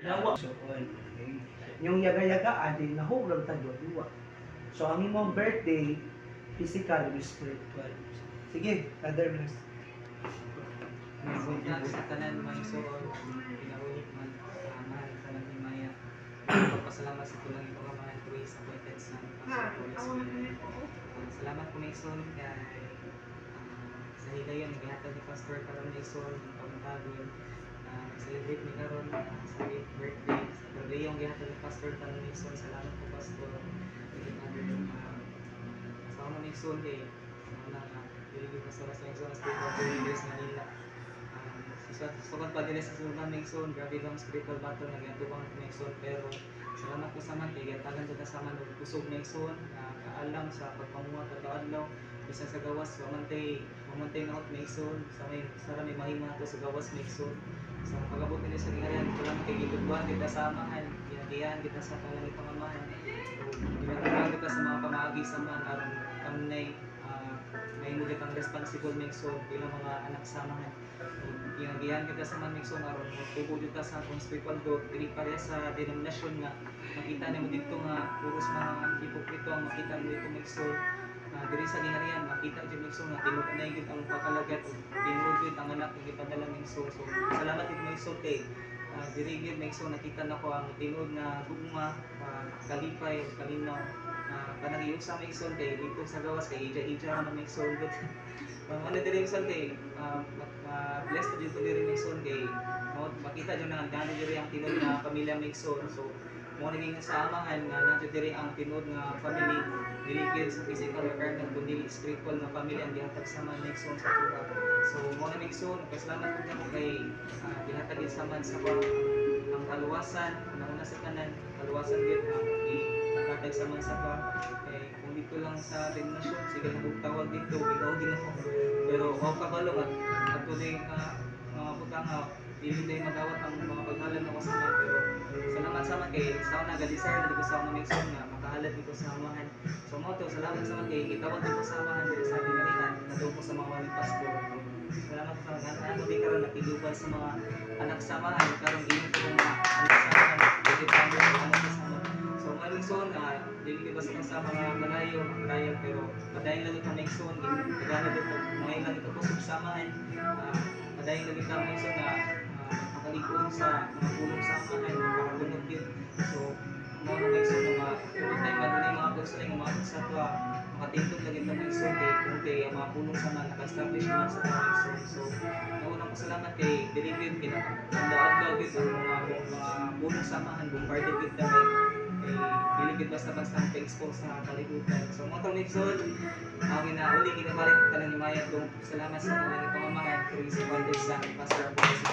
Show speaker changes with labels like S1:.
S1: Yawa. So, yung yaga-yagaan din, nahulog tayo, diwa. So, ang imong birthday, physical and spiritual. Sige, Father Bless.
S2: Sa tanan man so pinaulit man mahal sa nang himaya. Pagpasalamat sa tulang ito nga mga tuwi sa appointments ng Pastor. Salamat po Mason kay sa higayon naghatag ni Pastor karon Mason ng pamatagon. Celebrate ni karon sa birthday. Sa birthday yung gihatag ni Pastor karon Mason. Salamat po Pastor. Sa mga Mason kay na dili Pastor sa Mason sa Pilipinas Manila. Sukat pa din sa sunan Mason, grabe lang spiritual battle na ginatubang Mason, pero salamat po sa man kay gatagan sa kasama ng kusog Mason, kaalam sa pagpamuhat at kaadlaw bisa sa gawas mamantay na out Mason sa may may mahima to sa gawas Mason sa pagabot nila sa gingalan ko lang kay gitubuhan kita sa amahan ginagiyan kita sa kalang pamamahan ginagawa kita sa mga pamaagi sa man aron kamnay may mulit ang responsible Mason bilang mga anak samahan ginagiyan kita sa man Mason aron tubo kita sa akong spiritual growth dili pareha sa denominasyon nga makita nimo dito nga puros mga hipokrito ang makita mo dito Mason diri sa gingharian makita jud Mason nga tinuod na gyud ang pagkalagat ug tinuod gyud ang anak nga gipadala Mason so salamat gid Mason kay diri gyud Mason nakita nako ang tinuod nga gugma kalipay ug kalinaw kanang iusa Mason kay dito sa gawas kay ija man Mason gud ano diri Mason kay blessed jud ko diri Mason kay makita jud na dali diri ang tinuod nga pamilya Mason so mo naging sa amahan nga nandiyo diri ang tinuod nga family diligid sa physical requirement kundi spiritual nga family ang gihatag sa man Mason sa tuwa so mo na Mason pasalamat ko nimo kay gihatag sa man sa ang kaluwasan nauna sa tanan kaluwasan gid gihatag sa man sa pa kay kung dito lang sa denominasyon sige na tawag dito ikaw Ginoo pero o kabalo at tuloy mga butang nga dili day magawat ang mga paghalad na kasama pero salamat sa man kay sa una ga-desire na dito sa mga Mason nga makahalad dito sa amahan so mo to salamat sa man kay gitawag dito sa amahan dito sa Ginarian natupo sa mga wali pastor salamat sa mga ano di karon nakiguban sa mga anak samahan karon dili ko mga anak samahan dili pa mo anak samahan so mga Mason dili basta sa mga malayo pero padayon lang ito Mason gagana dito ngayon lang ito kusog samahan padayon lang ito Mason nga makaligod sa mga pulong sa amahan makapunog yun so mga Mason na mga madali mga pagsaling umabot sa ito makatintog lang ito Mason kay ang mga pulong sa mga naka-establish naman sa mga Mason so naunang pasalamat kay Dilibid kinakandaan gid ang mga pulong sa amahan bombarded gid kami Dilibid basta-basta pa-expose sa kalibutan so mga Mason ang ginauli kinabalik ka ng himaya salamat sa mga pamamahan sa Pastor Apo